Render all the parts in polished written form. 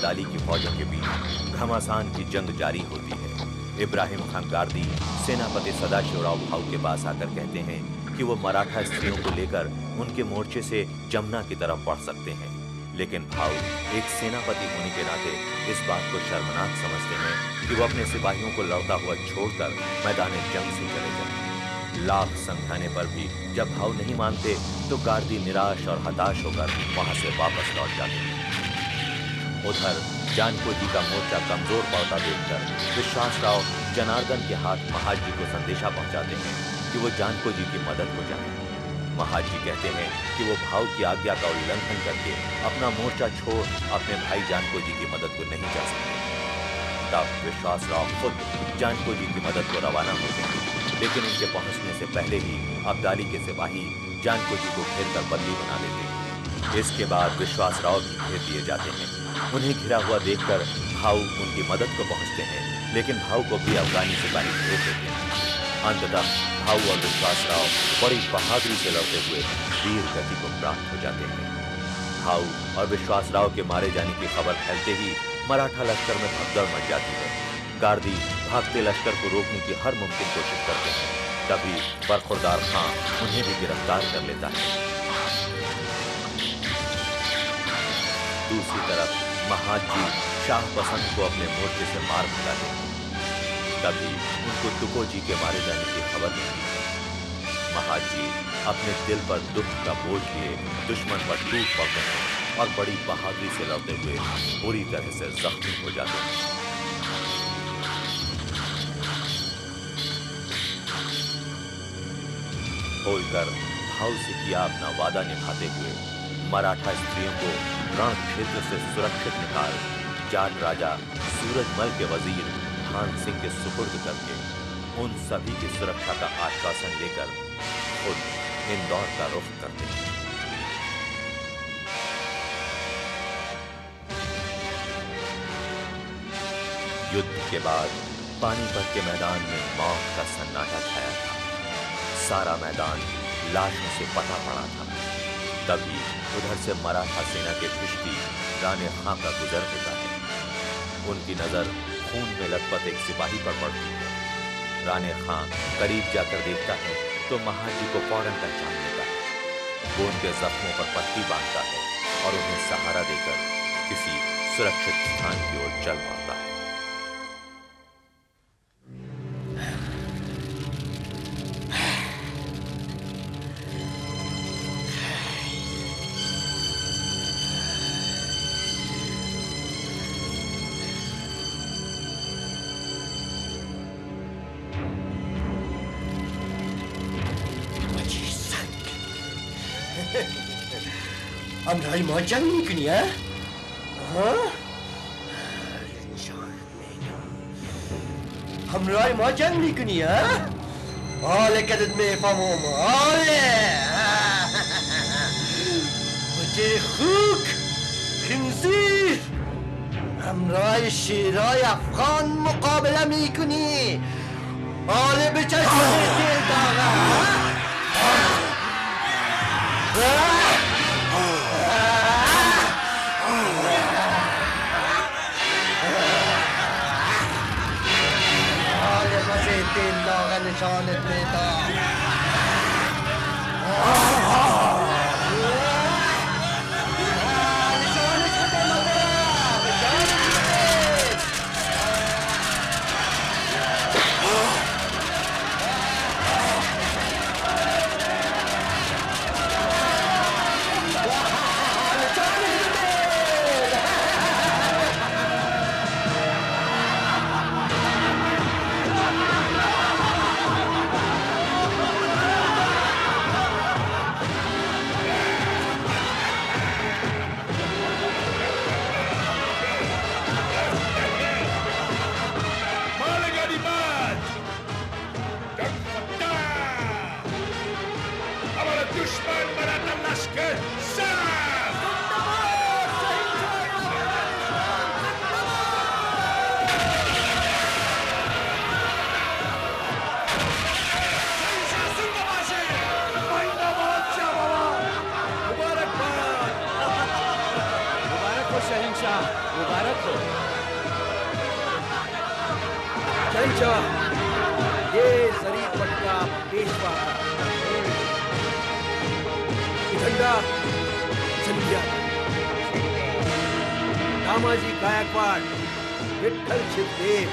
अब्दाली की फौजों के बीच घमासान की जंग जारी होती है। इब्राहिम खान गार्दी सेनापति सदाशिवराव भाऊ के पास आकर कहते हैं कि वो मराठा स्त्रियों को लेकर उनके मोर्चे से जमुना की तरफ बढ़ सकते हैं, लेकिन भाऊ एक सेनापति होने के नाते इस बात को शर्मनाक समझते हैं कि वो अपने सिपाहियों को लड़ता हुआ छोड़कर मैदान जंग से चले जाएं। लाख समझाने पर भी जब भाऊ नहीं मानते तो गार्दी निराश और हताश होकर वहां से वापस लौट जाते हैं। उधर जानको जी का मोर्चा कमजोर पड़ता देखकर विश्वासराव जनार्दन के हाथ महाजी को संदेशा पहुंचाते हैं कि वो जानको जी की मदद को जाएं। महाजी कहते हैं कि वो भाऊ की आज्ञा का उल्लंघन करके अपना मोर्चा छोड़ अपने भाई जानको जी की मदद को नहीं जा सकते। तब विश्वासराव खुद जानको जी की मदद को रवाना होते हैं, लेकिन उनके पहुंचने से पहले ही अब्दाली के सिपाही जानको जी को घेरकर बंदी बना लेते हैं। इसके बाद विश्वासराव भी घेर दिए जाते हैं। उन्हें घिरा हुआ देखकर भाऊ उनकी मदद को पहुंचते हैं, लेकिन भाऊ को भी अफगानी सिपाही घेर देते हैं। अंततः भाऊ और विश्वासराव बड़ी बहादुरी से लड़ते हुए वीर गति को प्राप्त हो जाते हैं। भाऊ और विश्वासराव के मारे जाने की खबर फैलते ही मराठा लश्कर में भगदड़ मच जाती है। गार्दी भागते लश्कर को रोकने की हर मुमकिन कोशिश करते हैं। तभी बरखुरदार खां उन्हें भी गिरफ्तार कर लेता है। दूसरी तरफ महाजी शाह पसंद को अपने मोर्चे से मार भगाते हैं। तभी उनको तुकोजी के मारे जाने की खबर मिलती है। महाजी अपने दिल पर दुख का बोझ लिए दुश्मन पर टूट पड़ते हैं और बड़ी बहादुरी से लड़ते हुए बुरी तरह से जख्मी हो जाते हैं। होलकर भाऊ से किया अपना वादा निभाते हुए मराठा स्त्रियों को रण क्षेत्र से सुरक्षित निकाल जाट राजा सूरजमल के वजीर भान सिंह के सुपुर्द करके उन सभी की सुरक्षा का आश्वासन लेकर खुद इंदौर का रुख करते हैं। युद्ध के बाद पानीपत के मैदान में मौत का सन्नाटा छाया था। सारा मैदान लाशों से पटा पड़ा था। तभी उधर से मराठा सेना के भिष्टी राणे खां का गुजर होता है। उनकी नजर खून में लथपथ एक सिपाही पर पड़ती है। राणे खां करीब जाकर देखता है तो महाजी को फौरन पहचान लेता है। वो उनके जख्मों पर पट्टी बांधता है और उन्हें सहारा देकर किसी सुरक्षित स्थान की ओर चल पड़ता है। Amrai macam ni ke ni, ha? Amrai macam ni ke ni, ha? Oleh kadet me famom, oleh! Buje khuk, khinzir! Amrai shirai Afghan muqabala mikuni. Oleh bechashme dil daga, ha? निशानत में था। शहंशाह, ये जरीफ पट्टा पेशवा का, ये झंडा सिंधिया का, दामाजी गायकवाड़, विठ्ठल शिवदेव,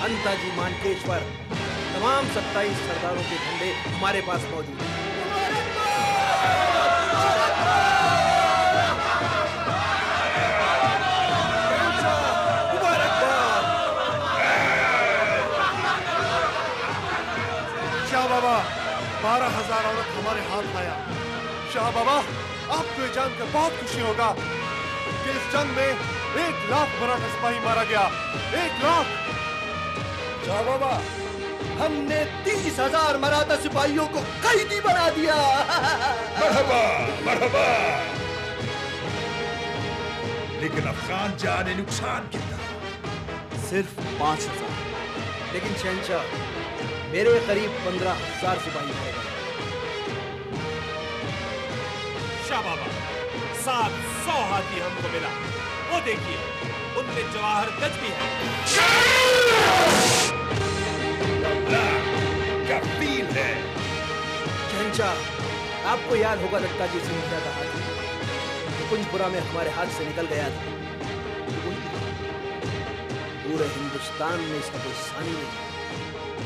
अंताजी मानकेश्वर, तमाम 27 सरदारों के झंडे हमारे पास मौजूद हैं। शाह बाबा, 12,000 औरत हमारे हाथ आया। शाह बाबा, आपको ये जानकर बहुत खुशी होगा कि इस जंग में 1 लाख मराठा सिपाही मारा गया। 1 लाख। शाह बाबा, हमने 30,000 मराठा सिपाहियों को कैदी बना दिया। मरहबा, मरहबा। लेकिन अफगान जहां ने नुकसान कितना? सिर्फ 5,000, लेकिन शहंशाह मेरे करीब 15,000 सिपाही मर गए। शाह बाबा, 700 हाथी हमको मिला। वो देखिए, उनमें जवाहर गज भी है। क्या फील है? शहंशाह, आपको याद होगा दत्ता जी सिंधिया का हाथी कुंजपुरा में हमारे हाथ से निकल गया था। पूरे हिंदुस्तान में इसका कोई सानी नहीं।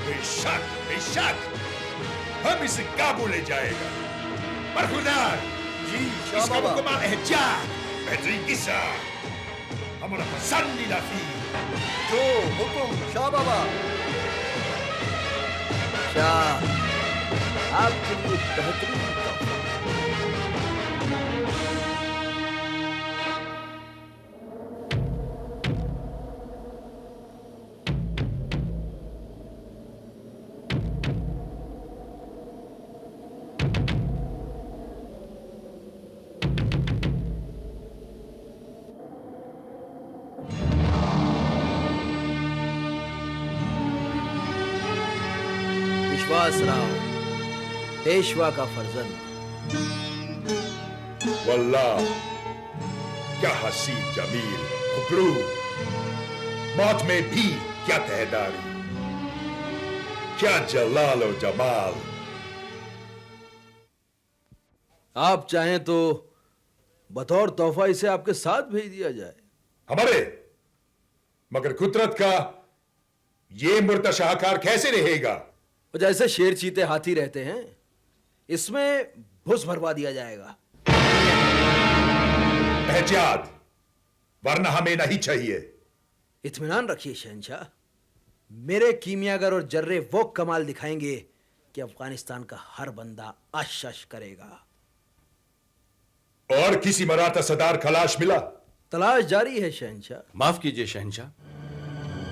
बेशक, बेशक, हम इसे काबू ले जाएगा। बरखुरदार जी शाह इसका बाबा। मुकम्मल एहतियात, बेहतरीन किस्सा, हमारा पसंदीदा फील। जो हुक्म शाह बाबा। शाह, आपके लिए बेहतरीन तोहफा। विश्वासराव, पेशवा का फर्जंद। वल्लाह, क्या हसीन जमील, खुबरू, मौत में भी क्या तहदारी, क्या जलाल और जमाल। आप चाहें तो बतौर तोहफा इसे आपके साथ भेज दिया जाए। हमारे, मगर कुदरत का ये मुर्दा शाहकार कैसे रहेगा? और जैसे शेर चीते हाथी रहते हैं, इसमें भुस भरवा दिया जाएगा। एहतियात, वरना हमें नहीं चाहिए। इत्मीनान रखिए शहंशाह, मेरे कीमियागर और जर्रे वो कमाल दिखाएंगे कि अफगानिस्तान का हर बंदा आश्चर्य करेगा। और किसी मराठा सरदार खलाश मिला? तलाश जारी है शहंशाह। माफ कीजिए शहंशाह,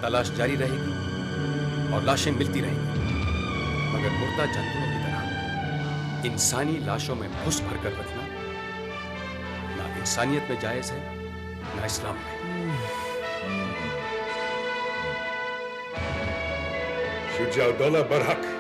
तलाश जारी रहेगी और लाशें मिलती रहेंगी, मगर मुर्दा जानवरों की तरह इंसानी लाशों में घुस भरकर रखना ना इंसानियत में जायज है, ना इस्लाम में। शुजाउद्दौला बरहक।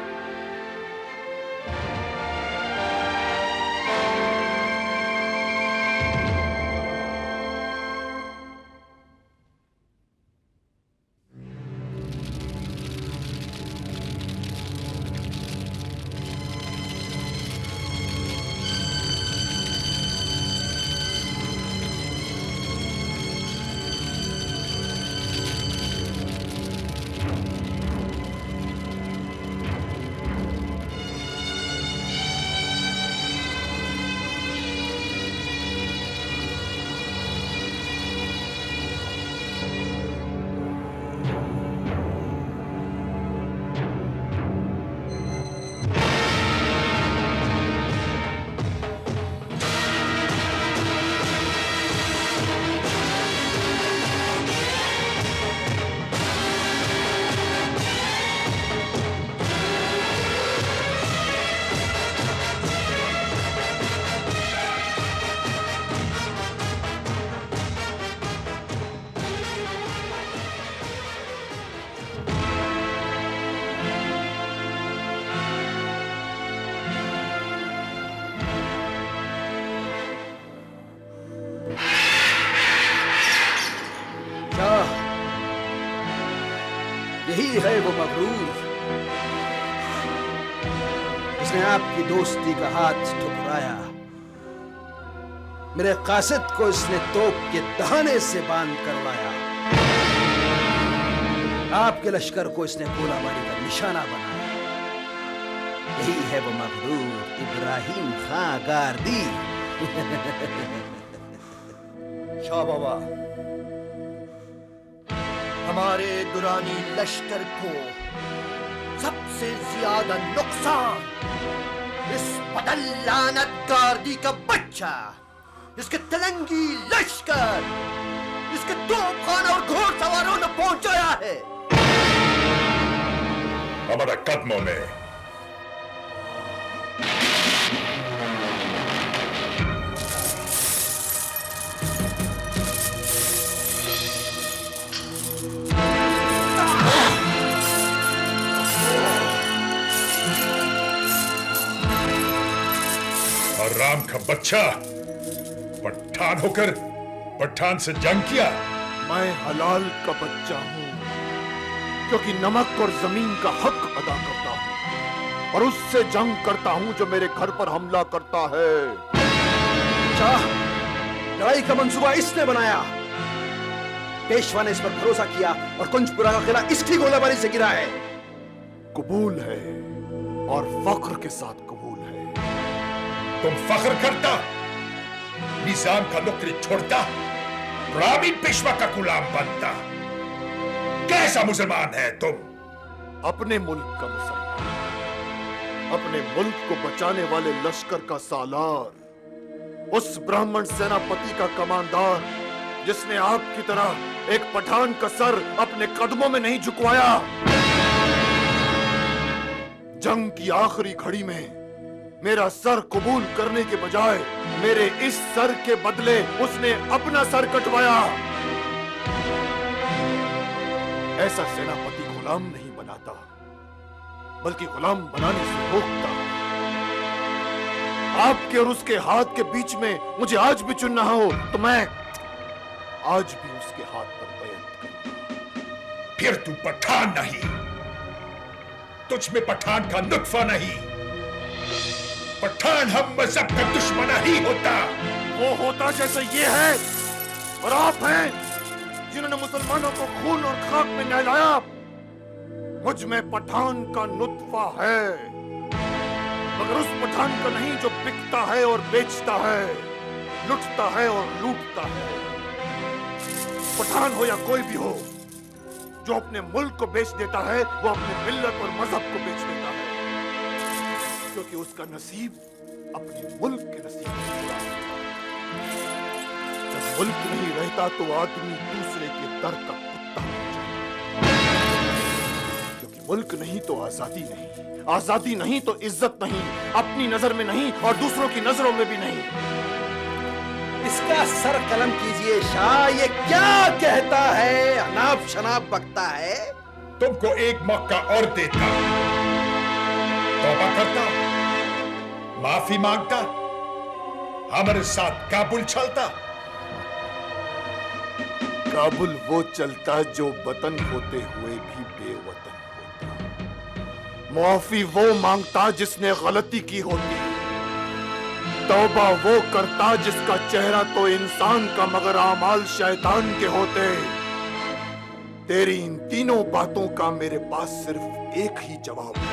यही है वो मगरूर, इसने आपकी दोस्ती का हाथ ठुकराया। मेरे कासिद को इसने तोप के दहाने से बांध कर उड़ाया। आपके लश्कर को इसने गोलाबारी का निशाना बनाया। यही है वो मगरूर इब्राहिम खां गारदी। शाह बाबा, हमारे दुरानी लश्कर को सबसे ज्यादा नुकसान इस बदल्लानत गार्दी का बच्चा, इसके तिलंगी लश्कर, इसके तोपखाना और घोड़सवारों ने पहुंचाया है। हमारे कदमों में और राम का बच्चा पठान होकर पठान से जंग किया। मैं हलाल का बच्चा हूँ, क्योंकि नमक और जमीन का हक अदा करता हूँ और उससे जंग करता हूँ जो मेरे घर पर हमला करता है। शाह, लड़ाई का मंसूबा इसने बनाया। पेशवा ने इस पर भरोसा किया और कुंजपुरा का किला इसकी गोलाबारी से गिरा है। कबूल है और फख्र के साथ कबूल है। तुम फख्र करता, निजाम का नौकरी छोड़ता, रामी पेशवा का गुलाम बनता। कैसा मुसलमान है तुम? अपने मुल्क का मुसलमान, अपने मुल्क को बचाने वाले लश्कर का सालार, उस ब्राह्मण सेनापति का कमांडर जिसने आपकी तरह एक पठान का सर अपने कदमों में नहीं झुकवाया। जंग की आखिरी घड़ी में मेरा सर कबूल करने के बजाय मेरे इस सर के बदले उसने अपना सर कटवाया। ऐसा सेनापति गुलाम नहीं बनाता, बल्कि गुलाम बनाने से रोकता। आपके और उसके हाथ के बीच में मुझे आज भी चुनना हो तो मैं आज भी उसके हाथ पर बैठ करूंगा। फिर तू पठान नहीं, तुझ में पठान का नुत्फा नहीं। पठान हम मजहब का दुश्मन ही होता। वो होता जैसे ये है और आप हैं जिन्होंने मुसलमानों को खून और खाक में नहलाया। मुझ में पठान का नुत्फा है, मगर उस पठान का नहीं जो बिकता है और बेचता है, लुटता है और लूटता है। पठान हो या कोई भी हो, जो अपने मुल्क को बेच देता है वो अपने मिल्लत और मजहब को बेच देता है, क्योंकि उसका नसीब अपने मुल्क के नसीब से जुड़ा है। जब मुल्क नहीं रहता तो आदमी दूसरे के दर का कुत्ता बन जाता है। क्योंकि मुल्क नहीं तो आजादी नहीं, आजादी नहीं तो इज्जत नहीं, अपनी नजर में नहीं और दूसरों की नजरों में भी नहीं। इसका सर कलम कीजिए शाह, ये क्या कहता है? अनाप शनाप बकता है। तुमको एक मौका और देता, तौबा करता, माफी मांगता, हमारे साथ काबुल चलता। काबुल वो चलता जो वतन होते हुए भी बेवतन होता। मुआफी वो मांगता जिसने गलती की होती। तौबा वो करता जिसका चेहरा तो इंसान का मगर आमाल शैतान के होते। तेरी इन तीनों बातों का मेरे पास सिर्फ एक ही जवाब है।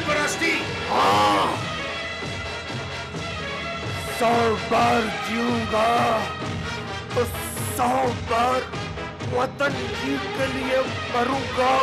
परस्ती? 100 बार जीऊंगा तो 100 बार वतन ही के लिए मरूंगा।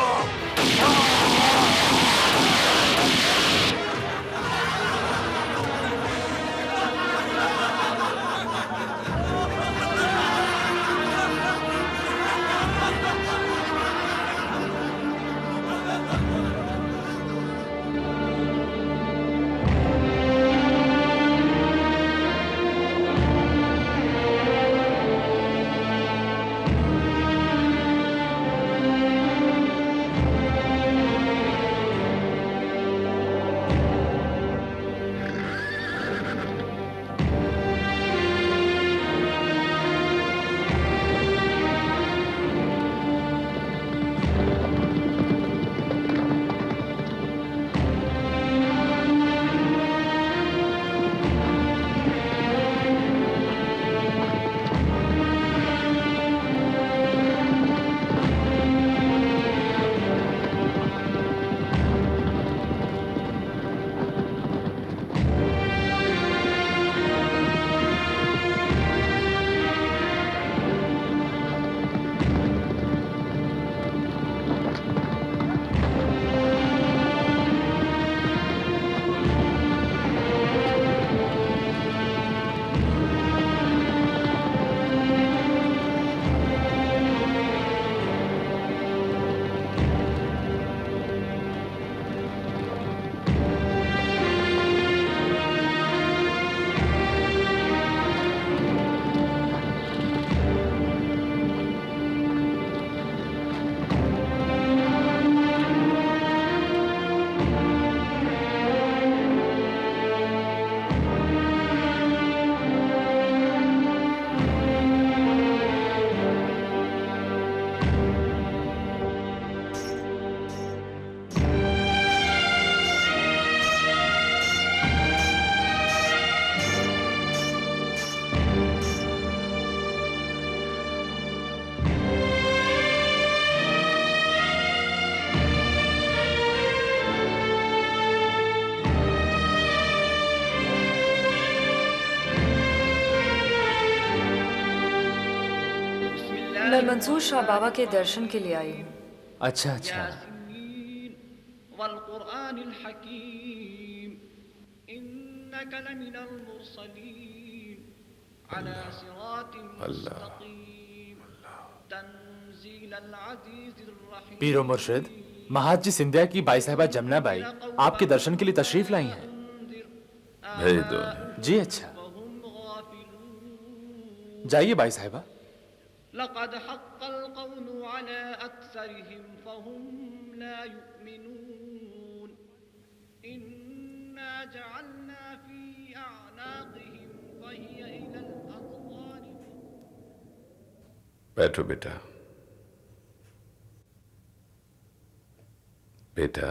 मैं मंसूर शाह बाबा के दर्शन के लिए आई हूँ। अच्छा अच्छा। पीरो मुर्शिद, महाजी सिंधिया की बाई साहिबा जमुना बाई आपके दर्शन के लिए तशरीफ लाई हैं। भेज दो। जी अच्छा, जाइए बाई साहिबा। लक़द हक़्क़ल क़ौलु अला अक्सरिहिम फ़हुम ला युमिनून इन्ना जअलना फ़ी अअनाक़िहिम फ़हिय इलल अज़क़ान। बैठो बेटा। बेटा,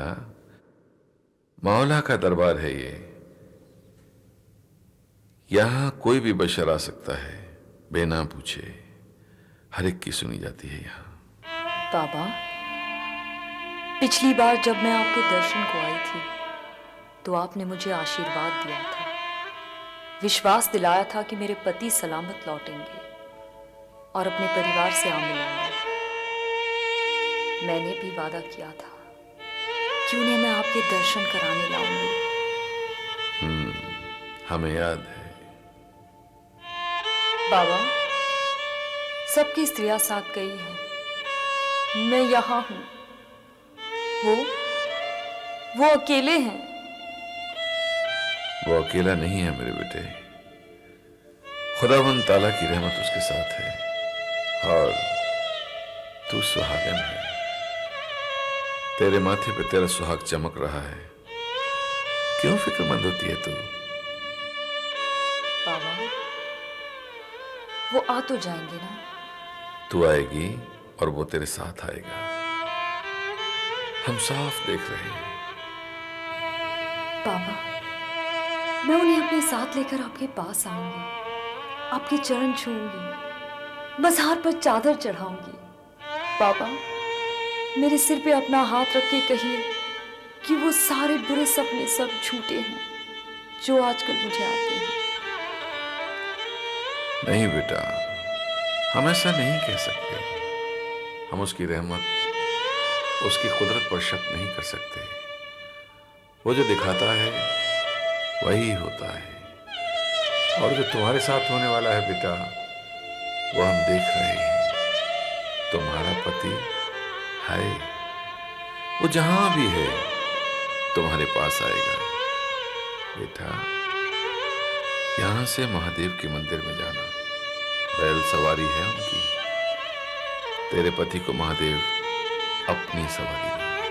मौला का दरबार है ये। यहां कोई भी बशर आ सकता है, बिना पूछे। हर एक की सुनी जाती है यहाँ। बाबा, पिछली बार जब मैं आपके दर्शन को आई थी तो आपने मुझे आशीर्वाद दिया था, विश्वास दिलाया था कि मेरे पति सलामत लौटेंगे और अपने परिवार से आ मिलेंगे। मैंने भी वादा किया था कि उन्हें मैं आपके दर्शन कराने लाऊंगी। हमें याद है। बाबा, सबकी स्त्रियां साथ गई हैं, मैं यहां हूं। वो अकेले हैं। वो अकेला नहीं है मेरे बेटे। खुदावंद ताला की रहमत उसके साथ है और तू सुहागन है। तेरे माथे पे तेरा सुहाग चमक रहा है। क्यों फिक्रमंद होती है तू? बाबा, वो आ तो जाएंगे ना? तू आएगी और वो तेरे साथ आएगा। हम साफ देख रहे हैं। बाबा, मैं उन्हें अपने साथ लेकर आपके पास आऊंगी, आपके चरण छूंगी, मज़ार पर चादर चढ़ाऊंगी। बाबा, मेरे सिर पे अपना हाथ रख के कहिए कि वो सारे बुरे सपने सब झूठे हैं जो आजकल मुझे आते हैं। नहीं बेटा, हम ऐसा नहीं कह सकते। हम उसकी रहमत, उसकी कुदरत पर शक नहीं कर सकते। वो जो दिखाता है वही होता है, और जो तुम्हारे साथ होने वाला है बेटा, वो हम देख रहे हैं। तुम्हारा पति है, वो जहां भी है तुम्हारे पास आएगा। बेटा, यहां से महादेव के मंदिर में जाना, बैल सवारी है उनकी। तेरे पति को महादेव अपनी सवारी देंगे।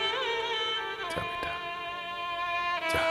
जा बेटा, जा।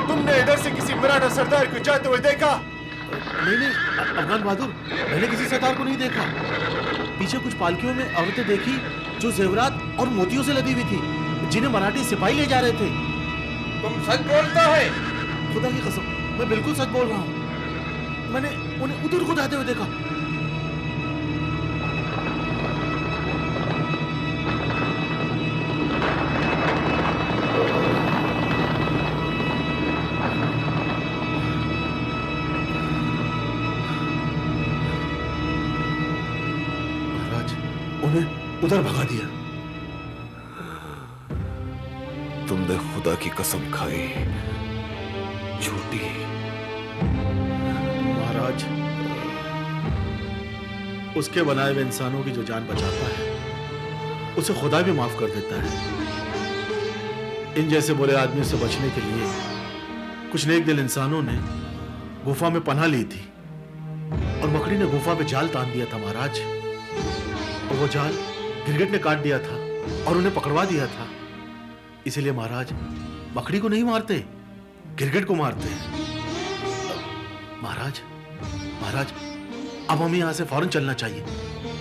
तुमने इधर से किसी मराठा सरदार को जाते हुए देखा? नहीं, अफगान बहादुर, मैंने किसी सरदार को नहीं देखा। पीछे कुछ पालकियों में औरतें देखी जो जेवरात और मोतियों से लदी हुई थी, जिन्हें मराठी सिपाही ले जा रहे थे। तुम सच बोलता है? खुदा की कसम, मैं बिल्कुल सच बोल रहा हूँ। मैंने उन्हें उधर को जाते हुए देखा। उधर भगा दिया। तुमने खुदा की कसम खाई, झूठी। महाराज, उसके बनाए हुए इंसानों की जो जान बचाता है, उसे खुदा भी माफ कर देता है। इन जैसे बुरे आदमियों से बचने के लिए कुछ नेक दिल इंसानों ने गुफा में पनाह ली थी, और मकड़ी ने गुफा में जाल तान दिया था महाराज, और वो जाल गिरगिट ने काट दिया था और उन्हें पकड़वा दिया था। इसलिए महाराज मकड़ी को नहीं मारते, गिरगिट को मारते हैं। महाराज, महाराज, अब हमें यहां से फौरन चलना चाहिए।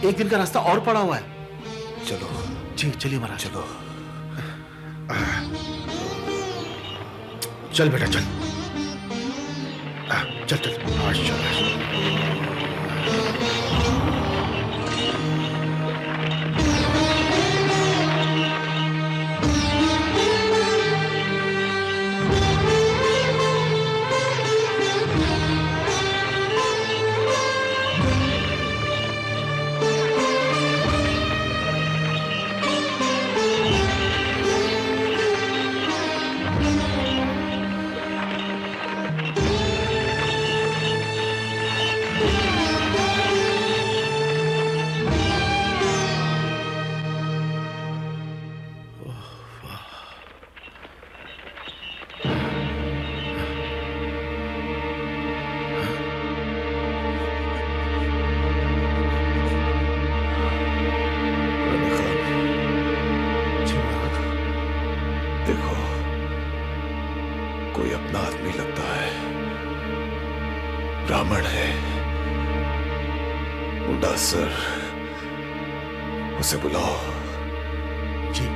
एक दिन का रास्ता और पड़ा हुआ है। चलो जी, चलिए महाराज। चलो। चल बेटा, चल चल चल, आज चल। you कोई अपना आदमी लगता है, ब्राह्मण है, मुंडा सर, उसे बुलाओ। जी।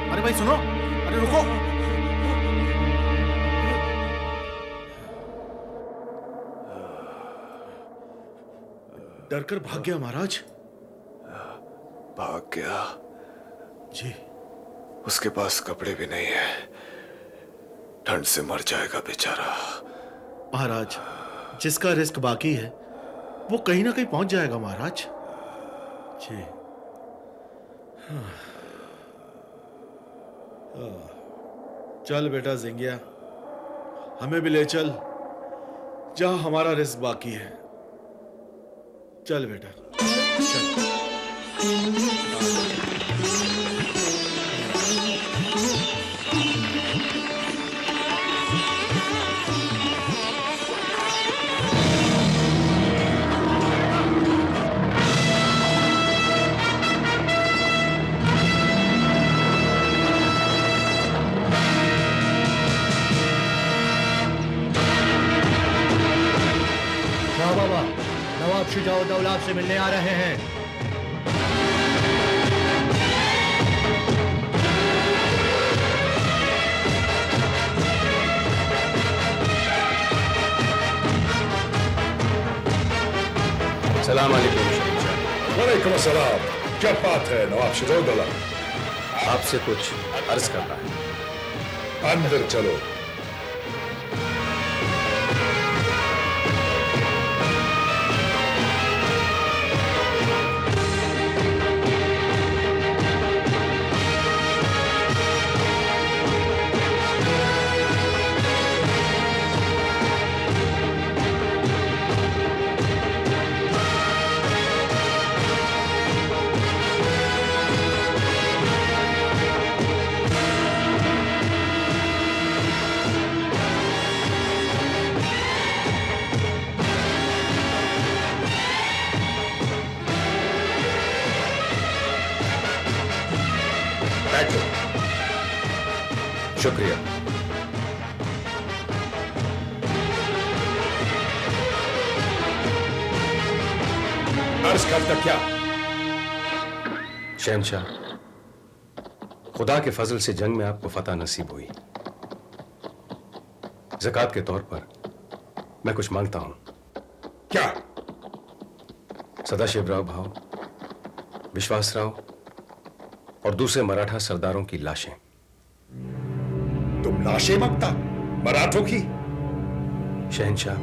अरे भाई सुनो, अरे रुको। डरकर भाग गया महाराज। भाग गया? जी। उसके पास कपड़े भी नहीं है, ठंड से मर जाएगा बेचारा। महाराज, जिसका रिस्क बाकी है वो कहीं ना कहीं पहुंच जाएगा महाराज। जी। चल बेटा जिंगिया, हमें भी ले चल जहां हमारा रिस्क बाकी है। चल बेटा चल। बाबा, नवाब शुजाउद्दौला आपसे मिलने आ रहे हैं। सलाम अलैकुम। वालेकुम अस्सलाम। क्या बात है नवाब शुजाउद्दौला? आपसे कुछ अर्ज करना है। अंदर चलो। बैठो। शुक्रिया। अर्ज करता क्या? शहंशाह, खुदा के फजल से जंग में आपको फतह नसीब हुई। ज़कात के तौर पर मैं कुछ मांगता हूं। क्या? सदाशिवराव भाव, विश्वासराव और दूसरे मराठा सरदारों की लाशें। तुम लाशें मांगता? मराठों की? शहंशाह,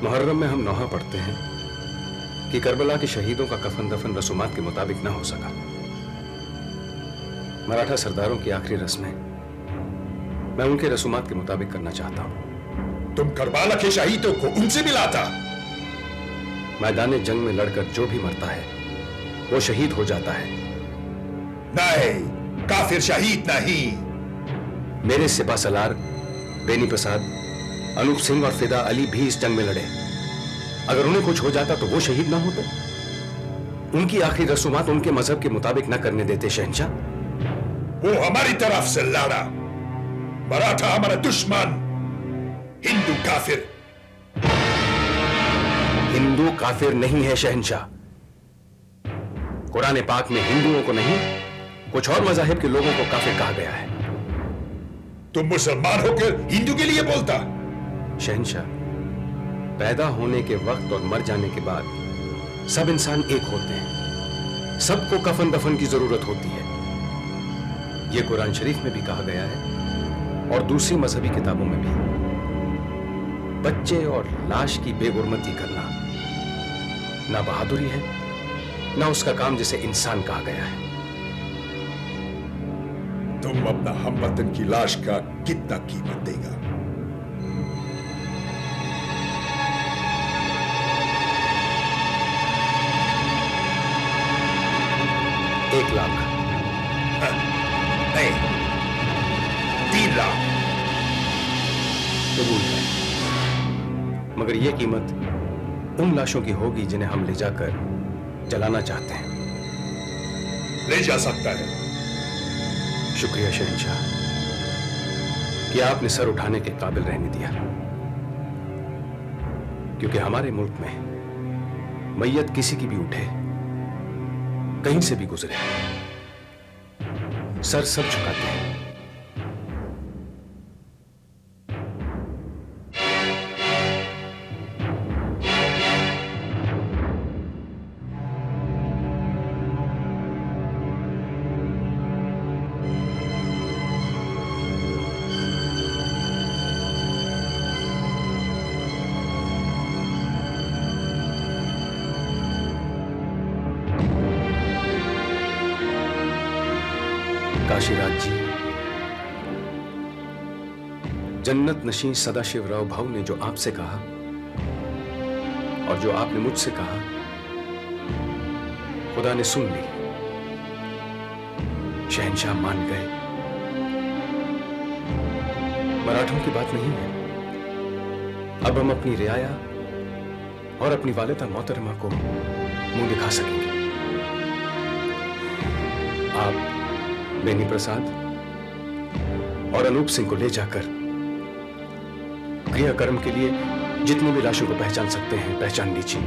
मुहर्रम में हम नौहा पढ़ते हैं कि करबला के शहीदों का कफन दफन रसूमात के मुताबिक ना हो सका। मराठा सरदारों की आखिरी रस्में मैं उनके रसूमात के मुताबिक करना चाहता हूं। तुम करबला के शहीदों को उनसे मिलाता? मैदान जंग में लड़कर जो भी मरता है वो शहीद हो जाता है। नहीं, काफिर शहीद नहीं। मेरे सिपा सलार बेनी प्रसाद, अनूप सिंह और फिदा अली भी इस जंग में लड़े। अगर उन्हें कुछ हो जाता तो वो शहीद ना होते? उनकी आखिरी रसूमात उनके मजहब के मुताबिक ना करने देते शहंशाह? वो हमारी तरफ से लड़ा। मराठा हमारा दुश्मन, हिंदू काफिर। हिंदू काफिर नहीं है शहंशाह। कुरान पाक में हिंदुओं को नहीं, कुछ और मजाहिब के लोगों को काफिर कहा गया है। तुम मुसलमान होकर हिंदू के लिए बोलता? शहंशाह, पैदा होने के वक्त और मर जाने के बाद सब इंसान एक होते हैं। सबको कफन दफन की जरूरत होती है। यह कुरान शरीफ में भी कहा गया है और दूसरी मजहबी किताबों में भी। बच्चे और लाश की बेगुरमती करना ना बहादुरी है, ना उसका काम जिसे इंसान कहा गया है। तुम अपना हमवतन की लाश का कितना कीमत देगा? एक लाख। नहीं, 3 लाख। कबूल है, मगर यह कीमत उन लाशों की होगी जिन्हें हम ले जाकर जलाना चाहते हैं। ले जा सकता है। शुक्रिया शहंशाह कि आपने सर उठाने के काबिल रहने दिया, क्योंकि हमारे मुल्क में मैयत किसी की भी उठे, कहीं से भी गुजरे, सर सब झुकाते हैं। काशीराज जी, जन्नत नशीं सदाशिवराव भाऊ ने जो आपसे कहा और जो आपने मुझसे कहा, खुदा ने सुन ली। शहंशाह मान गए। मराठों की बात नहीं है। अब हम अपनी रियाया और अपनी वालिदा मोहतरमा को मुंह दिखा सकेंगे। आप बेनी प्रसाद और अनूप सिंह को ले जाकर क्रियाकर्म के लिए जितने भी लाशों को पहचान सकते हैं पहचान लीजिए।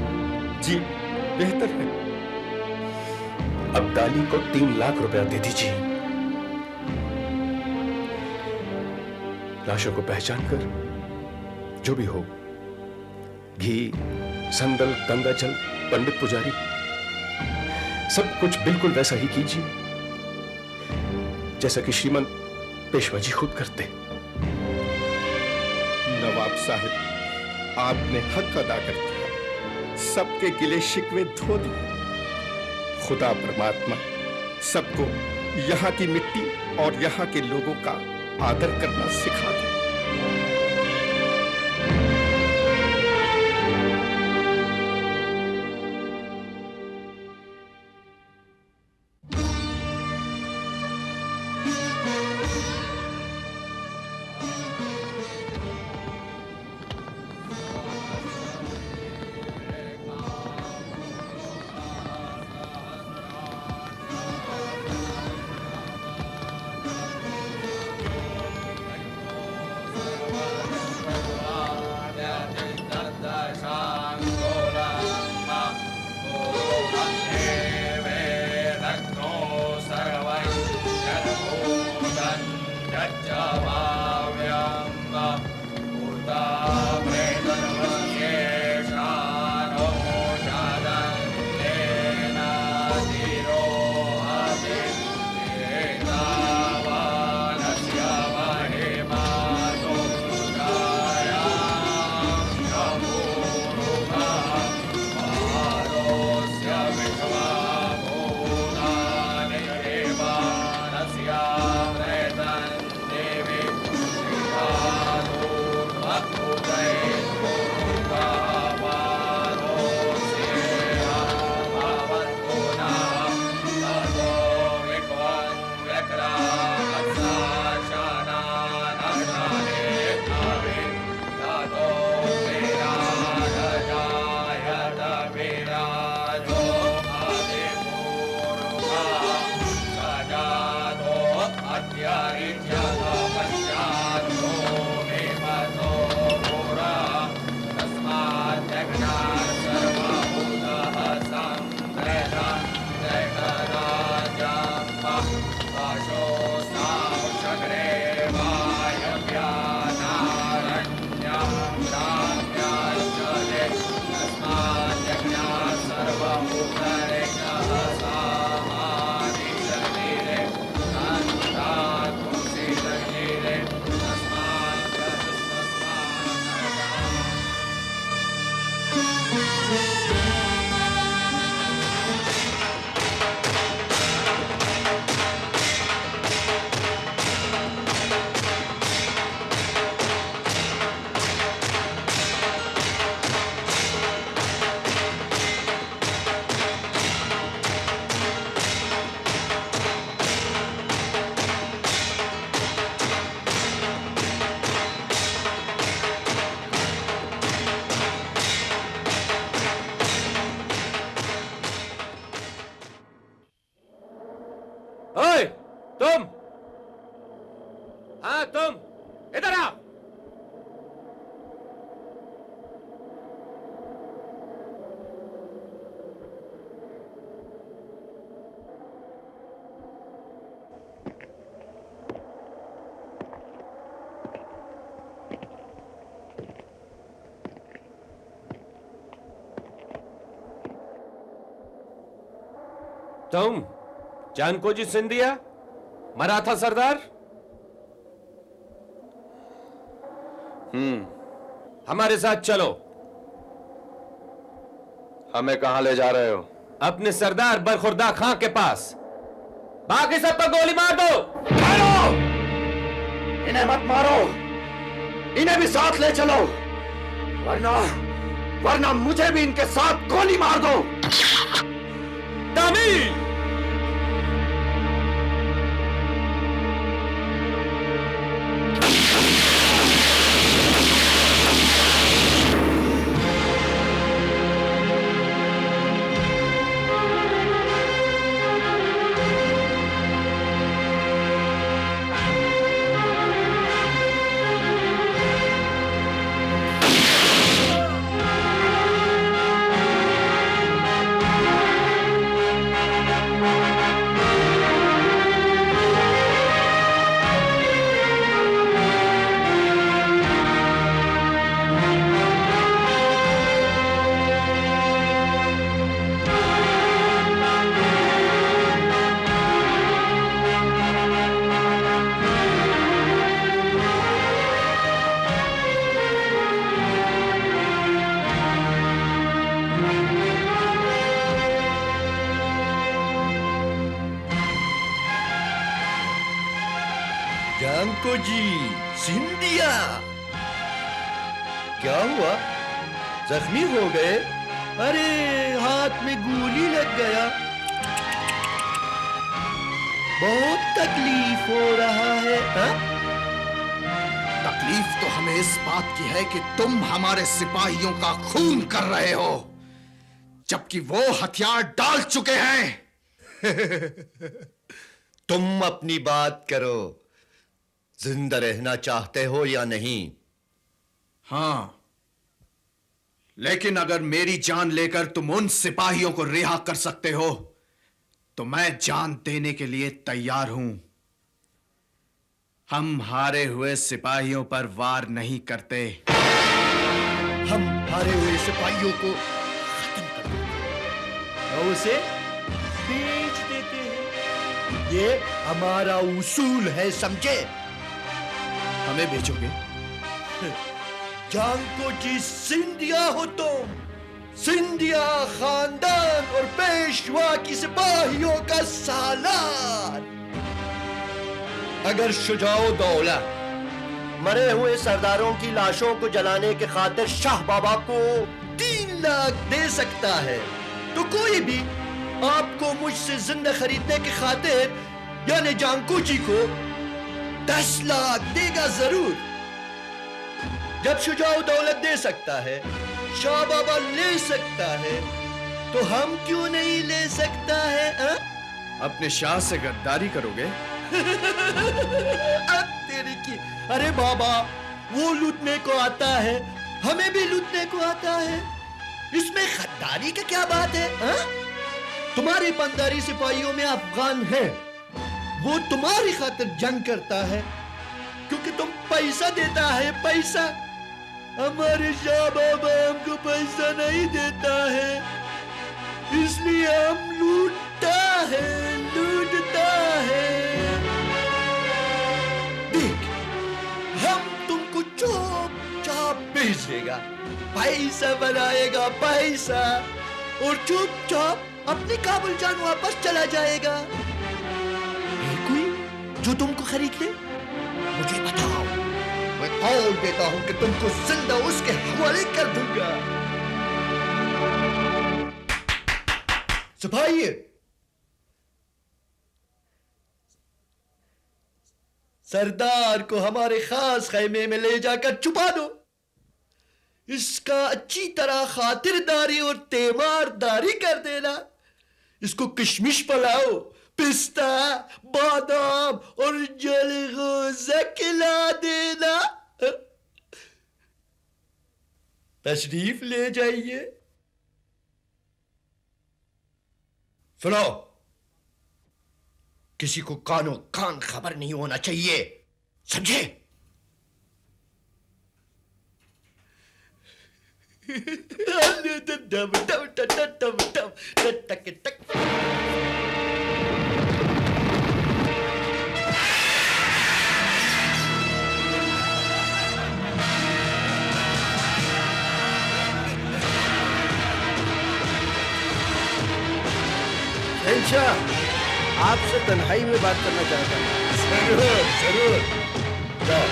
जी बेहतर है। अब्दाली को 3 लाख रुपया दे दीजिए। लाशों को पहचान कर जो भी हो, घी, संदल, गंगाजल, पंडित पुजारी, सब कुछ बिल्कुल वैसा ही कीजिए जैसा कि श्रीमान पेशवा जी खुद करते। नवाब साहब, आपने हक अदा कर दिया, सबके गिले शिकवे धो दिए। खुदा परमात्मा सबको यहाँ की मिट्टी और यहाँ के लोगों का आदर करना सिखा दे। ओए तुम, हाँ तुम इधर आओ। तुम जानको जी सिंधिया, मराठा सरदार? हमारे साथ चलो। हमें कहां ले जा रहे हो? अपने सरदार बरखुरदा खां के पास। बाकी सब पर गोली मार दो। मारो! इन्हें मत मारो, इन्हें भी साथ ले चलो, वरना मुझे भी इनके साथ गोली मार दो। तामीर! जानको जी, सिंधिया, क्या हुआ? जख्मी हो गए? अरे हाथ में गोली लग गया, बहुत तकलीफ हो रहा है। हा? तकलीफ तो हमें इस बात की है कि तुम हमारे सिपाहियों का खून कर रहे हो, जबकि वो हथियार डाल चुके हैं। तुम अपनी बात करो, जिंदा रहना चाहते हो या नहीं? हां, लेकिन अगर मेरी जान लेकर तुम उन सिपाहियों को रिहा कर सकते हो तो मैं जान देने के लिए तैयार हूं। हम हारे हुए सिपाहियों पर वार नहीं करते, हम हारे हुए सिपाहियों को खत्म कर देते और उसे बेच देते हैं। ये हमारा उसूल है, समझे? हमें बेचोगे? जानको जी, सिंधिया हो तुम, सिंधिया खानदान और पेशवा की सिपाहियों का सालार। अगर शुजाओ दौला मरे हुए सरदारों की लाशों को जलाने के खातिर शाह बाबा को 3 लाख दे सकता है, तो कोई भी आपको मुझसे जिंदा खरीदने की खातिर यानी जानको जी को 10 लाख देगा जरूर। जब शुजाओ दौलत दे सकता है, शाह बाबा ले सकता है, तो हम क्यों नहीं ले सकता है? अपने शाह से गद्दारी करोगे? तेरी की, अरे बाबा, वो लूटने को आता है, हमें भी लूटने को आता है, इसमें गद्दारी का क्या बात है? तुम्हारे पंदारी सिपाहियों में अफगान है, वो तुम्हारी खातिर जंग करता है क्योंकि तुम पैसा देता है। पैसा हमारे शाह बाबा हमको पैसा नहीं देता है, इसलिए हम लूटता है। देख, हम तुमको चुपचाप बेच देगा, पैसा बनाएगा पैसा, और चुपचाप अपने काबुल जान वापस चला जाएगा। है कोई जो तुमको खरीद ले? मुझे बताओ, मैं कौल देता हूं कि तुमको जिंदा उसके हवाले कर दूंगा। सिपाही, सरदार को हमारे खास खैमे में ले जाकर छुपा दो, इसका अच्छी तरह खातिरदारी और तीमारदारी कर देना, इसको किशमिश पिलाओ, पिस्ता, बादाम और जलगोजा खिला देना। तशरीफ ले जाइए। सुनो, किसी को कानो कान खबर नहीं होना चाहिए, समझे? शहंशाह, आपसे तन्हाई में बात करना चाहता हूँ। जरूर जरूर, जाओ।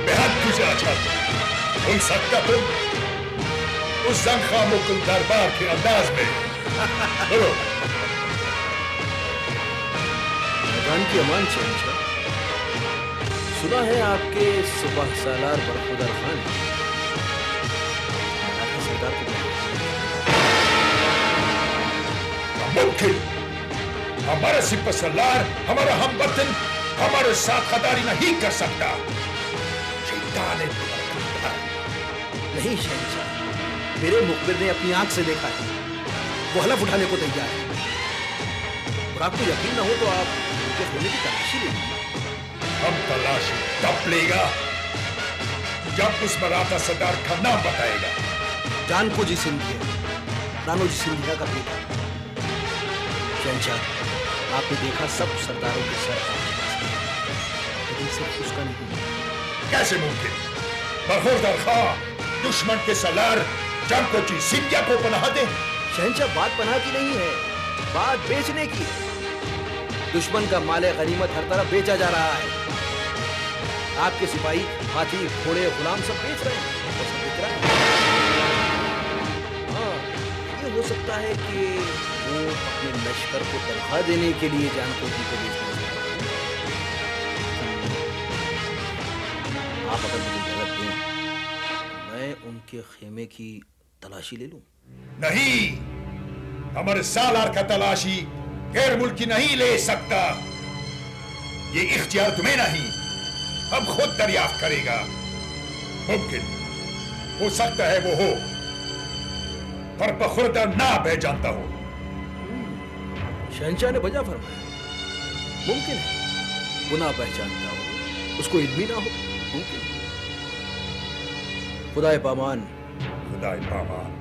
बेहद तुझे अच्छा उन सबका तुम उस जंखा मुकुल दरबार के अंदाज में बोलो। मैदान की अमान शहंशाह, सुना है आपके सुबह सालार बरखुदर खान सरदार को मुमकिन हमारा सिपह सलार, हमारा हमवतन हमारे साथ गद्दारी नहीं कर सकता। शैतान है तुम्हारा। नहीं शहंशाह, मेरे मुखबिर ने अपनी आंख से देखा है, वो हलफ उठाने को तैयार है। और आपको यकीन ना हो तो आप उनके होने की तलाशी ले लीजिए। हम तलाशी तब लेगा जब उस मराठा सरदार का नाम बताएगा। जानको जी सिंधिया, नानो जी सिंधिया का बेटा। शहंशाह, आपने देखा सब सरदारों के सर, लेकिन सिर्फ उसका नहीं। कैसे मुमकिन? बरखुदर खां दुश्मन के सलार जानको जी सिंधिया को पनाह दे? शहंशाह, बात पनाह की नहीं है, बात बेचने की है। दुश्मन का माले गनीमत हर तरफ बेचा जा रहा है। आपके सिपाही हाथी, घोड़े, गुलाम सब बेच रहे हैं, वो सब बिक रहा है। हाँ, ये हो सकता है कि वो अपने लश्कर को तनख्वाह देने के लिए जानको जी को बेचना चाहते हैं। आप अगर मुझे इजाजत दें, मैं उनके खेमे की तलाशी ले लूं? नहीं, हमारे सालार का तलाशी गैर मुल्की नहीं ले सकता। ये इख्तियार तुम्हें नहीं, हम खुद दरियाफ्त करेगा। मुमकिन हो सकता है वो हो, पर बखुरदा ना बह जानता हो। शहंशाह ने बजा फरमाया, मुमकिन है वो ना पहचानता हो, उसको इल्म ही ना हो, मुमकिन। खुदाए पामान, खुदाए पामान।